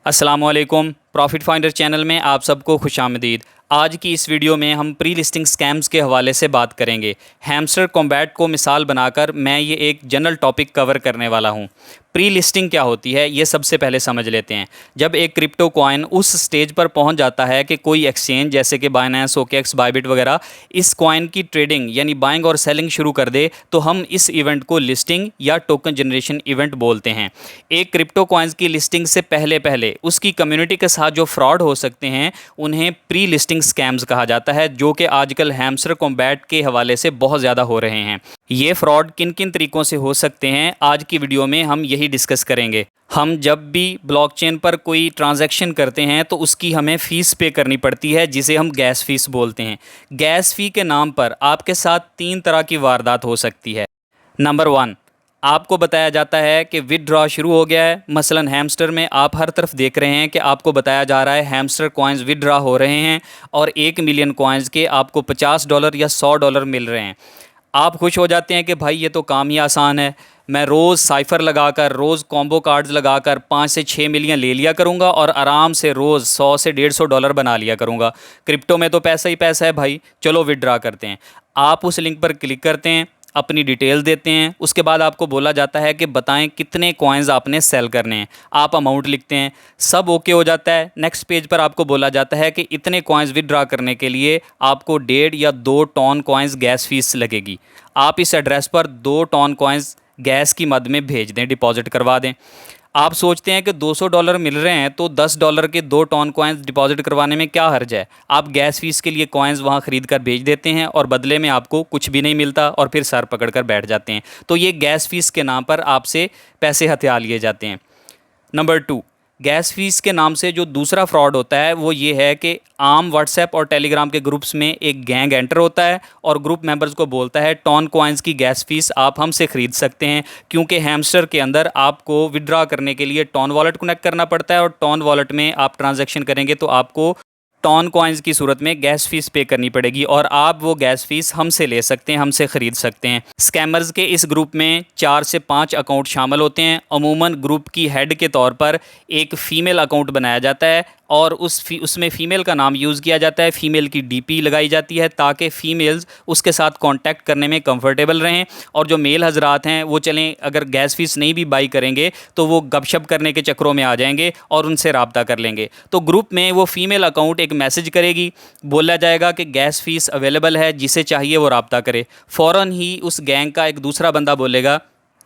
अस्सलामुअलैकुम। Profit finder channel में आप सबको खुशामदीद। आज की इस वीडियो में हम प्री लिस्टिंग स्कैम्स के हवाले से बात करेंगे। हैमस्टर कॉम्बैट को मिसाल बनाकर मैं ये एक जनरल टॉपिक कवर करने वाला हूँ। प्री लिस्टिंग क्या होती है ये सबसे पहले समझ लेते हैं। जब एक क्रिप्टो कॉइन उस स्टेज पर पहुँच जाता है कि कोई एक्सचेंज जैसे कि बाइनेंस, ओकेएक्स, बायबिट वगैरह इस कॉइन की ट्रेडिंग यानी बाइंग और सेलिंग शुरू कर दे तो हम इस इवेंट को लिस्टिंग या टोकन जनरेशन इवेंट बोलते हैं। एक क्रिप्टो कॉइन्स की लिस्टिंग से पहले पहले उसकी कम्युनिटी के साथ जो फ्रॉड हो सकते हैं उन्हें प्री लिस्टिंग स्कैम्स कहा जाता है, जो कि आजकल हैमस्टर कॉम्बैट के हवाले से बहुत ज़्यादा हो रहे हैं। ये फ्रॉड किन किन तरीक़ों से हो सकते हैं आज की वीडियो में हम यही डिस्कस करेंगे। हम जब भी ब्लॉकचेन पर कोई ट्रांजैक्शन करते हैं तो उसकी हमें फ़ीस पे करनी पड़ती है, जिसे हम गैस फ़ीस बोलते हैं। गैस फ़ी के नाम पर आपके साथ 3 तरह की वारदात हो सकती है। नंबर 1, आपको बताया जाता है कि विदड्रॉ शुरू हो गया है। मसलन हैमस्टर में आप हर तरफ देख रहे हैं कि आपको बताया जा रहा है हैमस्टर कॉइन्स विदड्रॉ हो रहे हैं और 1 मिलियन कॉइन्स के आपको $50 या $100 मिल रहे हैं। आप खुश हो जाते हैं कि भाई ये तो काम ही आसान है, मैं रोज़ साइफ़र लगाकर, रोज़ कॉम्बो कार्ड्स लगाकर 5 से 6 मिलियन ले लिया करूँगा और आराम से रोज़ 100 से $150 बना लिया करूँगा। क्रिप्टो में तो पैसा ही पैसा है भाई, चलो विदड्रॉ करते हैं। आप उस लिंक पर क्लिक करते हैं, अपनी डिटेल देते हैं, उसके बाद आपको बोला जाता है कि बताएं कितने कॉइन्स आपने सेल करने हैं। आप अमाउंट लिखते हैं, सब ओके हो जाता है। नेक्स्ट पेज पर आपको बोला जाता है कि इतने कॉइन्स विदड्रॉ करने के लिए आपको 1.5 या 2 टन कॉइन्स गैस फीस लगेगी। आप इस एड्रेस पर 2 टन कॉइन्स गैस की मद में भेज दें, डिपॉजिट करवा दें। आप सोचते हैं कि $200 मिल रहे हैं तो $10 के 2 टन कॉइन्स डिपॉजिट करवाने में क्या हर्ज है। आप गैस फीस के लिए कॉइन्स वहाँ ख़रीद कर भेज देते हैं और बदले में आपको कुछ भी नहीं मिलता और फिर सर पकड़ कर बैठ जाते हैं। तो ये गैस फीस के नाम पर आपसे पैसे हथिया लिए जाते हैं। नंबर 2, गैस फीस के नाम से जो दूसरा फ्रॉड होता है वो ये है कि आम व्हाट्सएप और टेलीग्राम के ग्रुप्स में एक गैंग एंटर होता है और ग्रुप मेंबर्स को बोलता है टॉन कॉइन्स की गैस फीस आप हमसे ख़रीद सकते हैं, क्योंकि हैमस्टर के अंदर आपको विड्रॉ करने के लिए टॉन वॉलेट कनेक्ट करना पड़ता है और टॉन वॉलेट में आप ट्रांजैक्शन करेंगे तो आपको टॉन कॉइन्स की सूरत में गैस फीस पे करनी पड़ेगी और आप वो गैस फीस हमसे ले सकते हैं, हमसे ख़रीद सकते हैं। स्कैमर्स के इस ग्रुप में 4 से 5 अकाउंट शामिल होते हैं। अमूमन ग्रुप की हेड के तौर पर एक फ़ीमेल अकाउंट बनाया जाता है और उसमें फ़ीमेल का नाम यूज़ किया जाता है, फ़ीमेल की डीपी लगाई जाती है ताकि फ़ीमेल्स उसके साथ कांटेक्ट करने में कंफर्टेबल रहें और जो मेल हजरात हैं वो चलें अगर गैस फीस नहीं भी बाई करेंगे तो वो गपशप करने के चक्करों में आ जाएंगे और उनसे रब्ता कर लेंगे। तो ग्रुप में वो फ़ीमेल अकाउंट एक मैसेज करेगी, बोला जाएगा कि गैस फीस अवेलेबल है, जिसे चाहिए वो रब्ता करे। फ़ौरन ही उस गैंग का एक दूसरा बंदा बोलेगा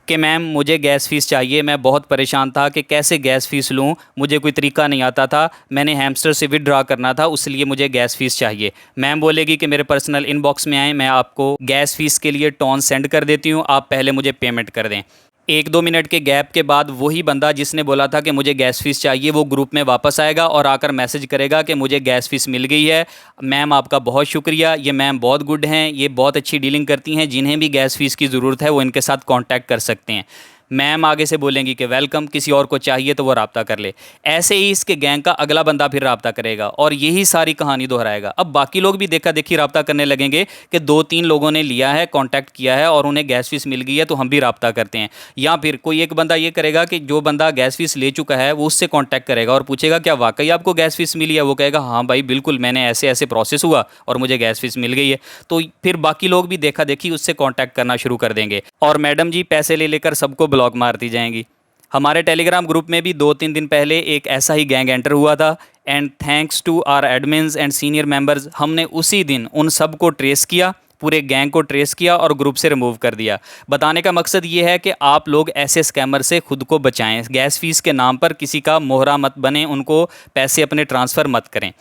कि मैम मुझे गैस फ़ीस चाहिए, मैं बहुत परेशान था कि कैसे गैस फ़ीस लूँ, मुझे कोई तरीका नहीं आता था, मैंने हैमस्टर से विदड्रॉ करना था इसलिए मुझे गैस फ़ीस चाहिए। मैम बोलेगी कि मेरे पर्सनल इनबॉक्स में आएँ, मैं आपको गैस फ़ीस के लिए टॉन सेंड कर देती हूँ, आप पहले मुझे पेमेंट कर दें। 1-2 मिनट के गैप के बाद वही बंदा जिसने बोला था कि मुझे गैस फ़ीस चाहिए वो ग्रुप में वापस आएगा और आकर मैसेज करेगा कि मुझे गैस फ़ीस मिल गई है, मैम आपका बहुत शुक्रिया, ये मैम बहुत गुड हैं, ये बहुत अच्छी डीलिंग करती हैं, जिन्हें भी गैस फ़ीस की ज़रूरत है वो इनके साथ कांटेक्ट कर सकते हैं। मैम आगे से बोलेंगी कि वेलकम, किसी और को चाहिए तो वो रब्ता कर ले। ऐसे ही इसके गैंग का अगला बंदा फिर रब्ता करेगा और यही सारी कहानी दोहराएगा। अब बाकी लोग भी देखा देखी रब्ता करने लगेंगे कि 2-3 लोगों ने लिया है, कांटेक्ट किया है और उन्हें गैस फीस मिल गई है तो हम भी रब्ता करते हैं। या फिर कोई एक बंदा ये करेगा कि जो बंदा गैस फीस ले चुका है वो उससे कांटेक्ट करेगा और पूछेगा क्या वाकई आपको गैस फीस मिली है। वो कहेगा हाँ भाई बिल्कुल, मैंने ऐसे ऐसे प्रोसेस हुआ और मुझे गैस फीस मिल गई है। तो फिर बाकी लोग भी देखा देखी उससे कांटेक्ट करना शुरू कर देंगे और मैडम जी पैसे ले लेकर सबको ब्लॉक मारती जाएंगी। हमारे टेलीग्राम ग्रुप में भी 2-3 दिन पहले एक ऐसा ही गैंग एंटर हुआ था and thanks to our admins and senior members हमने उसी दिन उन सब को ट्रेस किया, पूरे गैंग को ट्रेस किया और ग्रुप से रिमूव कर दिया। बताने का मकसद ये है कि आप लोग ऐसे स्कैमर से खुद को बचाएं। गैस फीस के नाम पर किसी का मोहरा मत बने, उनको पैसे अपने ट्रांसफ़र मत करें।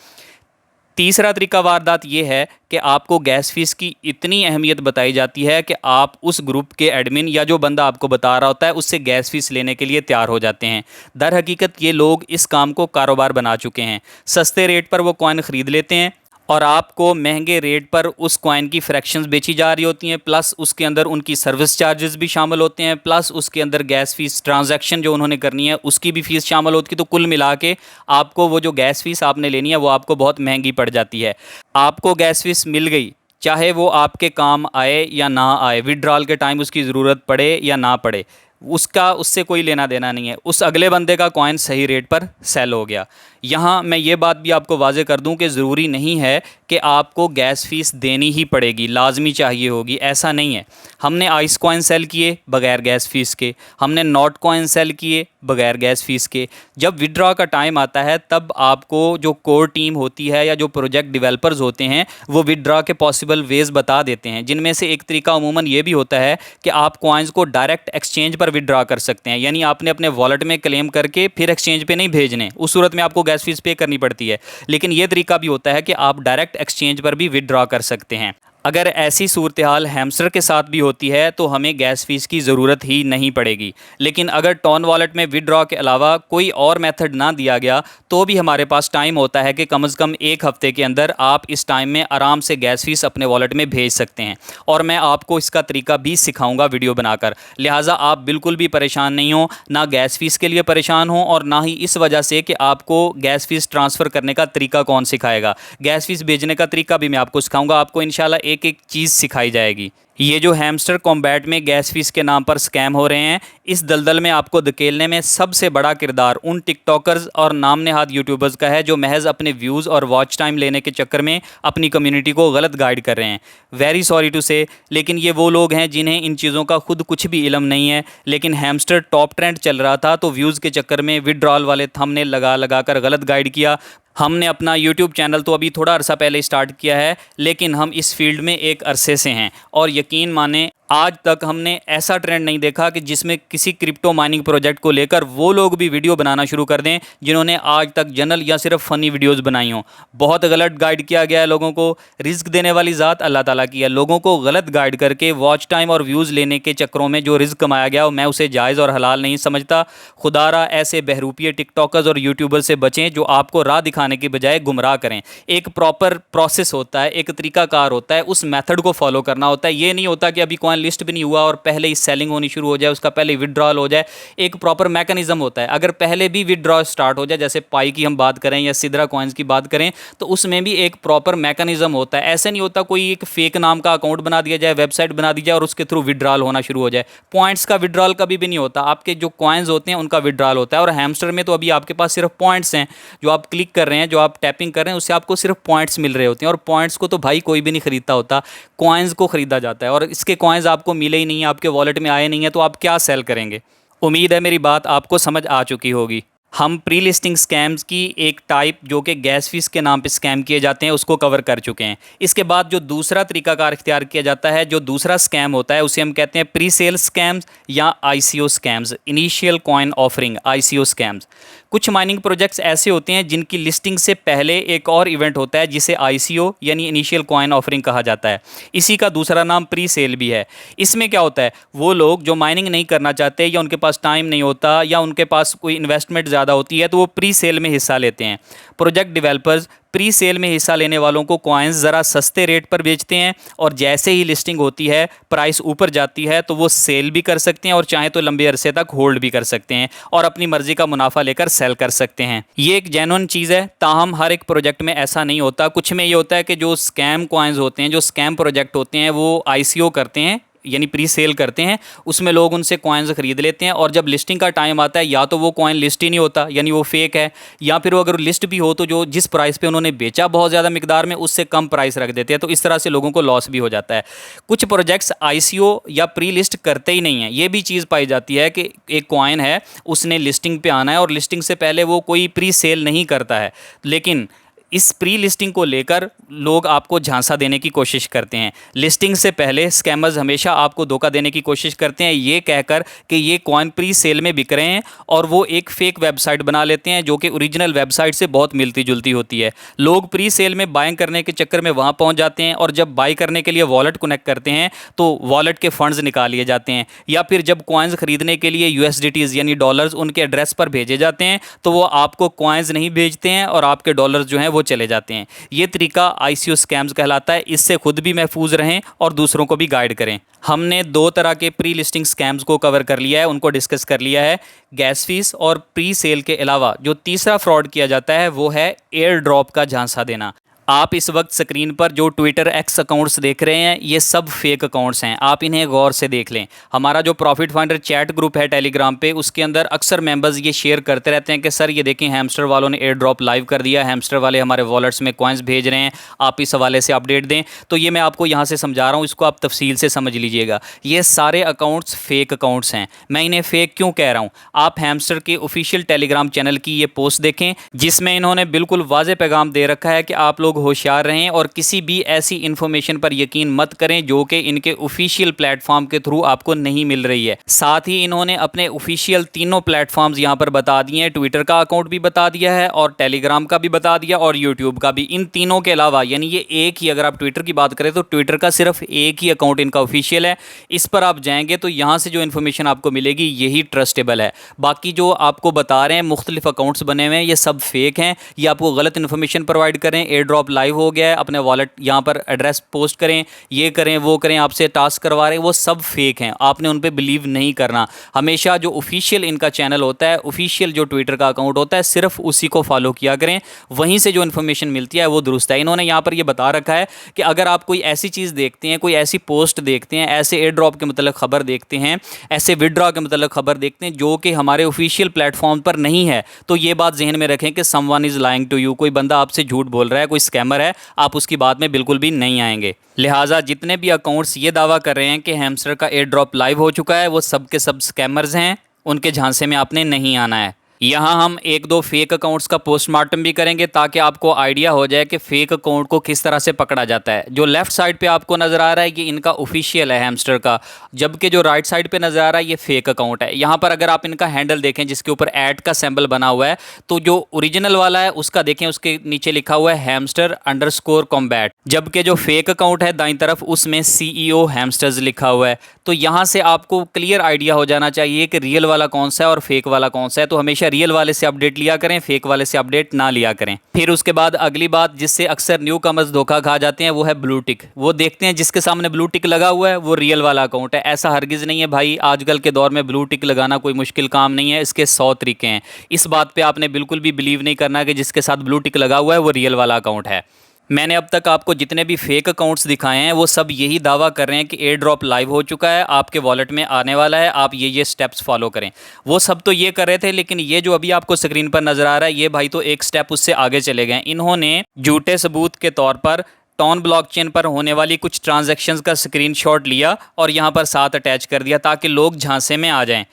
तीसरा तरीका वारदात ये है कि आपको गैस फीस की इतनी अहमियत बताई जाती है कि आप उस ग्रुप के एडमिन या जो बंदा आपको बता रहा होता है उससे गैस फीस लेने के लिए तैयार हो जाते हैं। दर हकीकत ये लोग इस काम को कारोबार बना चुके हैं। सस्ते रेट पर वो कॉइन ख़रीद लेते हैं और आपको महंगे रेट पर उस कॉइन की फ्रैक्शंस बेची जा रही होती हैं, प्लस उसके अंदर उनकी सर्विस चार्जेस भी शामिल होते हैं, प्लस उसके अंदर गैस फीस ट्रांजैक्शन जो उन्होंने करनी है उसकी भी फ़ीस शामिल होती है। तो कुल मिला के आपको वो जो गैस फीस आपने लेनी है वो आपको बहुत महंगी पड़ जाती है। आपको गैस फीस मिल गई, चाहे वो आपके काम आए या ना आए, विड्रॉल के टाइम उसकी ज़रूरत पड़े या ना पड़े, उसका उससे कोई लेना देना नहीं है, उस अगले बंदे का कॉइन सही रेट पर सेल हो गया। यहाँ मैं ये बात भी आपको वाजे कर दूं कि ज़रूरी नहीं है कि आपको गैस फीस देनी ही पड़ेगी, लाजमी चाहिए होगी, ऐसा नहीं है। हमने आइस कॉइन सेल किए बगैर गैस फीस के, हमने नॉट कॉइन सेल किए बगैर गैस फीस के। जब विड्रॉ का टाइम आता है तब आपको जो कोर टीम होती है या जो प्रोजेक्ट डेवलपर्स होते हैं वो विड्रॉ के पॉसिबल वेज़ बता देते हैं, जिनमें से एक तरीका अमूमन ये भी होता है कि आप कॉइन्स को डायरेक्ट एक्सचेंज पर विड्रॉ कर सकते हैं, यानी आपने अपने वॉलेट में क्लेम करके फिर एक्सचेंज पे नहीं भेजने, उस सूरत में आपको गैस फीस पे करनी पड़ती है। लेकिन ये तरीका भी होता है कि आप डायरेक्ट एक्सचेंज पर भी विड्रॉ कर सकते हैं। अगर ऐसी सूरत हाल हैमस्टर के साथ भी होती है तो हमें गैस फीस की ज़रूरत ही नहीं पड़ेगी। लेकिन अगर टॉन वॉलेट में विड्रॉ के अलावा कोई और मेथड ना दिया गया तो भी हमारे पास टाइम होता है कि कम से कम एक हफ़्ते के अंदर आप इस टाइम में आराम से गैस फीस अपने वॉलेट में भेज सकते हैं, और मैं आपको इसका तरीका भी सिखाऊंगा वीडियो बनाकर। लिहाजा आप बिल्कुल भी परेशान नहीं हो, ना गैस फीस के लिए परेशान हो और ना ही इस वजह से कि आपको गैस फीस ट्रांसफ़र करने का तरीका कौन सिखाएगा। गैस फीस भेजने का तरीका भी मैं आपको सिखाऊंगा, आपको इंशाल्लाह एक एक चीज़ सिखाई जाएगी। ये जो हैमस्टर कॉम्बैट में गैस फीस के नाम पर स्कैम हो रहे हैं, इस दलदल में आपको धकेलने में सबसे बड़ा किरदार उन टिकटॉकर्स और नाम नहाद यूट्यूबर्स का है जो महज अपने व्यूज़ और वॉच टाइम लेने के चक्कर में अपनी कम्युनिटी को गलत गाइड कर रहे हैं। वेरी सॉरी टू से, लेकिन ये वो लोग हैं जिन्हें इन चीज़ों का खुद कुछ भी इल्म नहीं है। लेकिन हैमस्टर टॉप ट्रेंड चल रहा था तो व्यूज़ के चक्कर में विड्रॉल वाले थंबनेल लगा लगा कर गलत गाइड किया। हमने अपना यूट्यूब चैनल तो अभी थोड़ा अरसा पहले स्टार्ट किया है, लेकिन हम इस फील्ड में एक अरसे से हैं और यकीन माने आज तक हमने ऐसा ट्रेंड नहीं देखा कि जिसमें किसी क्रिप्टो माइनिंग प्रोजेक्ट को लेकर वो लोग भी वीडियो बनाना शुरू कर दें जिन्होंने आज तक जनरल या सिर्फ फ़नी वीडियोस बनाई हों। बहुत गलत गाइड किया गया है लोगों को। रिस्क देने वाली ज़ात अल्लाह ताला की है, लोगों को गलत गाइड करके वॉच टाइम और व्यूज़ लेने के चक्करों में जो रिस्क कमाया गया मैं उसे जायज़ और हलाल नहीं समझता। खुदारा ऐसे बहरूपिये टिकटॉकर्स और यूट्यूबर से बचें जो आपको राह दिखाने के बजाय गुमराह करें। एक प्रॉपर प्रोसेस होता है, एक तरीकाकार होता है, उस मेथड को फॉलो करना होता है। ये नहीं होता कि अभी कॉइन लिस्ट भी नहीं हुआ और पहले ही सेलिंग होनी शुरू हो जाए, उसका पहले विड्रॉल हो जाए। एक प्रॉपर मैकेनिज्म होता है। अगर पहले भी विड्रॉ स्टार्ट हो जाए, जैसे पाई की हम बात करें या सिद्रा कॉइन्स की बात करें, तो उसमें भी एक प्रॉपर मैकेनिज्म होता है। ऐसे नहीं होता कोई एक फेक नाम का अकाउंट बना दिया जाए, वेबसाइट बना दी जाए और उसके थ्रू विड्रॉल होना शुरू हो जाए। पॉइंट्स का विड्रॉल कभी भी नहीं होता, आपके जो कॉइन्स होते हैं उनका विड्रॉल होता है। और हैमस्टर में तो अभी आपके पास सिर्फ पॉइंट्स हैं, जो आप क्लिक कर रहे हैं, जो आप टैपिंग कर रहे हैं, उससे आपको सिर्फ पॉइंट्स मिल रहे होते हैं। और पॉइंट्स को तो भाई कोई भी नहीं खरीदता होता, कॉइन्स को खरीदा जाता है। और इसके कॉइन्स आपको मिले ही नहीं है, आपके वॉलेट में आए नहीं है, तो आप क्या सेल करेंगे। उम्मीद है मेरी बात आपको समझ आ चुकी होगी। हम प्री लिस्टिंग स्कैम्स की एक टाइप जो कि गैस फीस के नाम पे स्कैम किए जाते हैं उसको कवर कर चुके हैं। इसके बाद जो दूसरा तरीकाकार इख्तियार किया जाता है, जो दूसरा स्कैम होता है, उसे हम कहते हैं प्री सेल स्कैम्स या ICO scams, initial coin offering, ICO scams. कुछ माइनिंग प्रोजेक्ट्स ऐसे होते हैं जिनकी लिस्टिंग से पहले एक और इवेंट होता है जिसे आईसीओ यानी इनिशियल कॉइन ऑफरिंग कहा जाता है। इसी का दूसरा नाम प्री सेल भी है। इसमें क्या होता है, वो लोग जो माइनिंग नहीं करना चाहते या उनके पास टाइम नहीं होता या उनके पास कोई इन्वेस्टमेंट ज़्यादा होती है तो वो प्री सेल में हिस्सा लेते हैं। प्रोजेक्ट डेवलपर्स प्री सेल में हिस्सा लेने वालों को कॉइन्स ज़रा सस्ते रेट पर बेचते हैं और जैसे ही लिस्टिंग होती है, प्राइस ऊपर जाती है तो वो सेल भी कर सकते हैं और चाहे तो लंबे अरसे तक होल्ड भी कर सकते हैं और अपनी मर्जी का मुनाफा लेकर सेल कर सकते हैं। ये एक जेन्युइन चीज़ है, ताहम हर एक प्रोजेक्ट में ऐसा नहीं होता। कुछ में ये होता है कि जो स्कैम कॉइन्स होते हैं, जो स्कैम प्रोजेक्ट होते हैं, वो आईसीओ करते हैं यानी प्री सेल करते हैं। उसमें लोग उनसे कॉइन्स ख़रीद लेते हैं और जब लिस्टिंग का टाइम आता है या तो वो कॉइन लिस्ट ही नहीं होता यानी वो फेक है, या फिर वो अगर लिस्ट भी हो तो जो जिस प्राइस पे उन्होंने बेचा बहुत ज़्यादा मिकदार में उससे कम प्राइस रख देते हैं। तो इस तरह से लोगों को लॉस भी हो जाता है। कुछ प्रोजेक्ट्स आईसीओ या प्री लिस्ट करते ही नहीं हैं। ये भी चीज़ पाई जाती है कि एक कॉइन है, उसने लिस्टिंग पर आना है और लिस्टिंग से पहले वो कोई प्री सेल नहीं करता है। लेकिन इस प्री लिस्टिंग को लेकर लोग आपको झांसा देने की कोशिश करते हैं। लिस्टिंग से पहले स्कैमर्स हमेशा आपको धोखा देने की कोशिश करते हैं ये कहकर कि ये कॉइन प्री सेल में बिक रहे हैं, और वो एक फ़ेक वेबसाइट बना लेते हैं जो कि ओरिजिनल वेबसाइट से बहुत मिलती जुलती होती है। लोग प्री सेल में बाइंग करने के चक्कर में वहाँ पहुँच जाते हैं और जब बाई करने के लिए वॉलेट कनेक्ट करते हैं तो वॉलेट के फंड्स निकाल लिए जाते हैं, या फिर जब कॉइन्स ख़रीदने के लिए यूएसडीटीज़ यानी डॉलर्स उनके एड्रेस पर भेजे जाते हैं तो वो आपको कॉइन्स नहीं भेजते हैं और आपके डॉलर्स जो हैं वो चले जाते हैं। ये तरीका आईसीओ स्कैम्स कहलाता है। इससे खुद भी महफूज रहें और दूसरों को भी गाइड करें। हमने दो तरह के प्री लिस्टिंग स्कैम्स को कवर कर लिया है, उनको डिस्कस कर लिया है। गैस फीस और प्री सेल के अलावा जो तीसरा फ्रॉड किया जाता है वो है एयर ड्रॉप का झांसा देना। आप इस वक्त स्क्रीन पर जो ट्विटर एक्स अकाउंट्स देख रहे हैं ये सब फेक अकाउंट्स हैं, आप इन्हें गौर से देख लें। हमारा जो प्रॉफिट फाइंडर चैट ग्रुप है टेलीग्राम पे, उसके अंदर अक्सर मेंबर्स ये शेयर करते रहते हैं कि सर ये देखें हैमस्टर वालों ने एयर ड्रॉप लाइव कर दिया, हैमस्टर वाले हमारे वॉलेट्स में कॉइन्स भेज रहे हैं, आप इस हवाले से अपडेट दें। तो ये मैं आपको यहाँ से समझा रहा हूँ, इसको आप तफसील से समझ लीजिएगा। ये सारे अकाउंट्स फेक अकाउंट्स हैं। मैं इन्हें फेक क्यों कह रहा हूँ, आप हैमस्टर के ऑफिशियल टेलीग्राम चैनल की ये पोस्ट देखें जिसमें इन्होंने बिल्कुल वाज़ेह पैगाम दे रखा है कि आप लोग होशियार रहें और किसी भी ऐसी इंफॉर्मेशन पर यकीन मत करें जो कि इनके ऑफिशियल प्लेटफॉर्म के थ्रू आपको नहीं मिल रही है। साथ ही इन्होंने अपने ऑफिशियल तीनों प्लेटफॉर्म्स यहां पर बता दिए हैं, ट्विटर का अकाउंट भी बता दिया है और टेलीग्राम का भी बता दिया और यूट्यूब का भी। इन तीनों के अलावा यानी ये एक ही, अगर आप ट्विटर की बात करें तो ट्विटर का सिर्फ एक ही अकाउंट इनका ऑफिशियल है। इस पर आप जाएंगे तो यहां से जो इन्फॉर्मेशन आपको मिलेगी यही ट्रस्टेबल है। बाकी जो आपको बता रहे हैं मुख्तलिफ अकाउंट्स बने हुए हैं ये सब फेक हैं, ये आपको गलत इन्फॉर्मेशन प्रोवाइड करें। एयर ड्रॉप लाइव हो गया है, अपने वॉलेट यहाँ पर एड्रेस पोस्ट करें, ये करें वो करें, आपसे टास्क करवा रहे हैं, वो सब फेक हैं। आपने उन पे बिलीव नहीं करना। हमेशा जो ऑफिशियल इनका चैनल होता है, ऑफिशियल जो ट्विटर का अकाउंट होता है, सिर्फ उसी को फॉलो किया करें, वहीं से जो इन्फॉर्मेशन मिलती है वो दुरुस्त है। इन्होंने यहाँ पर ये बता रखा है कि अगर आप कोई ऐसी चीज़ देखते हैं, कोई ऐसी पोस्ट देखते हैं, ऐसे एयर ड्रॉप के मतलब खबर देखते हैं, ऐसे विड्रॉ के मतलब खबर देखते हैं जो कि हमारे ऑफिशियल प्लेटफॉर्म पर नहीं है, तो ये बात जहन में रखें कि someone is lying to you. कोई बंदा आपसे झूठ बोल रहा है, कोई स्कैमर है, आप उसकी बात में बिल्कुल भी नहीं आएंगे। लिहाजा जितने भी अकाउंट्स ये दावा कर रहे हैं कि हैमस्टर का एयर ड्रॉप लाइव हो चुका है, वो सब के सब स्कैमर्स हैं, उनके झांसे में आपने नहीं आना है। यहाँ हम एक दो फेक अकाउंट्स का पोस्टमार्टम भी करेंगे ताकि आपको आइडिया हो जाए कि फेक अकाउंट को किस तरह से पकड़ा जाता है। जो लेफ्ट साइड पे आपको नज़र आ रहा है ये इनका ऑफिशियल है हैमस्टर का, जबकि जो राइट साइड पे नज़र आ रहा है ये फेक अकाउंट है। यहाँ पर अगर आप इनका हैंडल देखें जिसके ऊपर ऐड का सिंबल बना हुआ है, तो जो ओरिजिनल वाला है उसका देखें, उसके नीचे लिखा हुआ है हैमस्टर_कॉम्बैट, जबकि जो फेक अकाउंट है दाईं तरफ उसमें CEO हैमस्टर्स लिखा हुआ है। तो यहाँ से आपको क्लियर आइडिया हो जाना चाहिए कि रियल वाला कौन सा है और फेक वाला कौन सा है। तो हमेशा रियल वाले से अपडेट लिया करें, फेक वाले से अपडेट ना लिया करें। फिर उसके बाद अगली बात जिससे अक्सर न्यू कमर्स धोखा खा जाते हैं वो है ब्लू टिक। वो देखते हैं जिसके सामने ब्लू टिक लगा हुआ है वो रियल वाला अकाउंट है। ऐसा हरगिज़ नहीं है भाई, आजकल के दौर में ब्लू टिक लगाना कोई मुश्किल काम नहीं है, इसके 100 तरीके हैं। इस बात पर आपने बिल्कुल भी बिलीव नहीं करना कि जिसके साथ ब्लू टिक लगा हुआ है वो रियल वाला अकाउंट है। मैंने अब तक आपको जितने भी फेक अकाउंट्स दिखाए हैं वो सब यही दावा कर रहे हैं कि एयर ड्रॉप लाइव हो चुका है, आपके वॉलेट में आने वाला है, आप ये स्टेप्स फॉलो करें। वो सब तो ये कर रहे थे, लेकिन ये जो अभी आपको स्क्रीन पर नज़र आ रहा है ये भाई तो एक स्टेप उससे आगे चले गए। इन्होंने झूठे सबूत के तौर पर टॉन ब्लॉकचेन पर होने वाली कुछ ट्रांजैक्शंस का स्क्रीनशॉट लिया और यहाँ पर साथ अटैच कर दिया ताकि लोग झांसे में आ जाएं।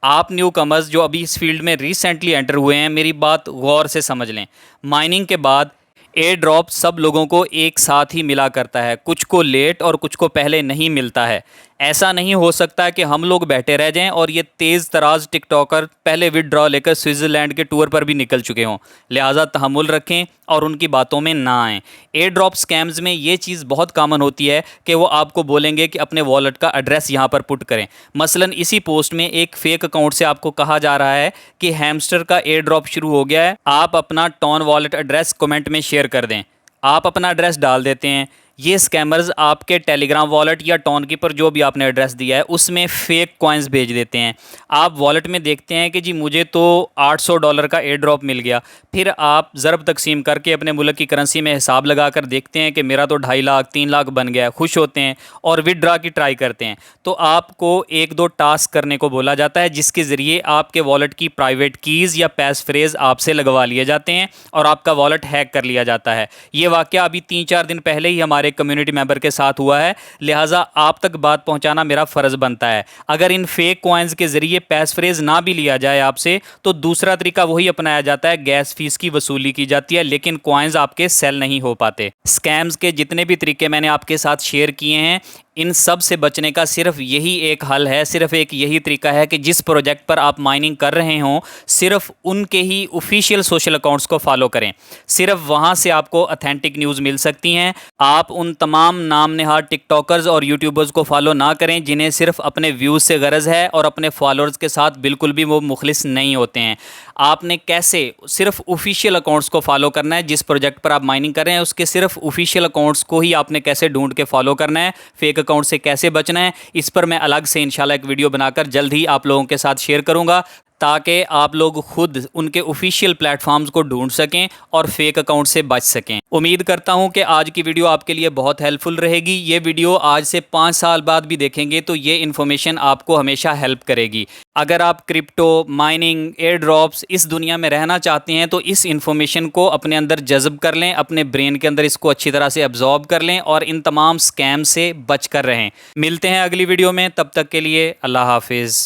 आप न्यू कमर्स जो अभी इस फील्ड में रिसेंटली एंटर हुए हैं, मेरी बात गौर से समझ लें। माइनिंग के बाद एयर ड्रॉप सब लोगों को एक साथ ही मिला करता है, कुछ को लेट और कुछ को पहले नहीं मिलता है। ऐसा नहीं हो सकता कि हम लोग बैठे रह जाएं और ये तेज़ तराज टिकटॉकर पहले विदड्रॉ लेकर स्विट्ज़रलैंड के टूर पर भी निकल चुके हों। लिहाजा तहम्मुल रखें और उनकी बातों में ना आएँ। एयर ड्रॉप स्कैम्स में ये चीज़ बहुत कॉमन होती है कि वो आपको बोलेंगे कि अपने वॉलेट का एड्रेस यहाँ पर पुट करें। मसलन इसी पोस्ट में एक फ़ेक अकाउंट से आपको कहा जा रहा है कि हैमस्टर का एयर ड्रॉप शुरू हो गया है, आप अपना टॉन वॉलेट एड्रेस कमेंट में शेयर कर दें। आप अपना एड्रेस डाल देते हैं, ये स्कैमर्स आपके टेलीग्राम वॉलेट या टॉन की पर जो भी आपने एड्रेस दिया है उसमें फ़ेक कॉइन्स भेज देते हैं। आप वॉलेट में देखते हैं कि जी मुझे तो $800 का एयर ड्रॉप मिल गया, फिर आप ज़रब तकसीम करके अपने मुल्क की करेंसी में हिसाब लगा कर देखते हैं कि मेरा तो 2.5 लाख 3 लाख बन गया, खुश होते हैं और विदड्रॉ की ट्राई करते हैं। तो आपको 1-2 टास्क करने को बोला जाता है जिसके ज़रिए आपके वॉलेट की प्राइवेट कीज़ या पैस फ्रेज़ आपसे लगवा लिए जाते हैं और आपका वॉलेट हैक कर लिया जाता है। ये वाक़या अभी 3-4 दिन पहले ही हमारे कम्युनिटी मेंबर के साथ हुआ है, लिहाजा आप तक बात पहुंचाना मेरा फ़र्ज़ बनता है। अगर इन फेक कॉइन्स के ज़रिए पैस फ्रेज़ ना भी लिया जाए आपसे तो दूसरा तरीका वही अपनाया जाता है, गैस फीस की वसूली की जाती है, लेकिन कॉइन्स आपके सेल नहीं हो पाते। स्कैम्स के जितने भी तरीके मैंने आपके साथ शेयर किए हैं इन सब से बचने का सिर्फ यही एक हल है, सिर्फ एक यही तरीका है कि जिस प्रोजेक्ट पर आप माइनिंग कर रहे हों सिर्फ उनके ही ऑफिशियल सोशल अकाउंट्स को फॉलो करें। सिर्फ वहां से आपको ऑथेंटिक न्यूज़ मिल सकती हैं। आप उन तमाम नाम नहाद टिकटॉकर्स और यूट्यूबर्स को फॉलो ना करें जिन्हें सिर्फ अपने व्यूज़ से गरज है और अपने फॉलोअर्स के साथ बिल्कुल भी वो मुखलिस नहीं होते हैं। आपने कैसे सिर्फ ऑफिशियल अकाउंट्स को फॉलो करना है, जिस प्रोजेक्ट पर आप माइनिंग कर रहे हैं उसके सिर्फ ऑफिशियल अकाउंट्स को ही आपने कैसे ढूंढ के फॉलो करना है, फेक अकाउंट से कैसे बचना है, इस पर मैं अलग से इंशाल्लाह एक वीडियो बनाकर जल्द ही आप लोगों के साथ शेयर करूंगा ताकि आप लोग खुद उनके ऑफिशियल प्लेटफॉर्म्स को ढूंढ सकें और फेक अकाउंट से बच सकें। उम्मीद करता हूं कि आज की वीडियो आपके लिए बहुत हेल्पफुल रहेगी। ये वीडियो आज से 5 साल बाद भी देखेंगे तो ये इन्फॉर्मेशन आपको हमेशा हेल्प करेगी। अगर आप क्रिप्टो, माइनिंग, एयर ड्रॉप्स इस दुनिया में रहना चाहते हैं तो इस इन्फॉर्मेशन को अपने अंदर जज़ब कर लें, अपने ब्रेन के अंदर इसको अच्छी तरह से अब्जॉर्ब कर लें और इन तमाम स्कैम से बच कर रहें। मिलते हैं अगली वीडियो में, तब तक के लिए अल्लाह हाफिज़।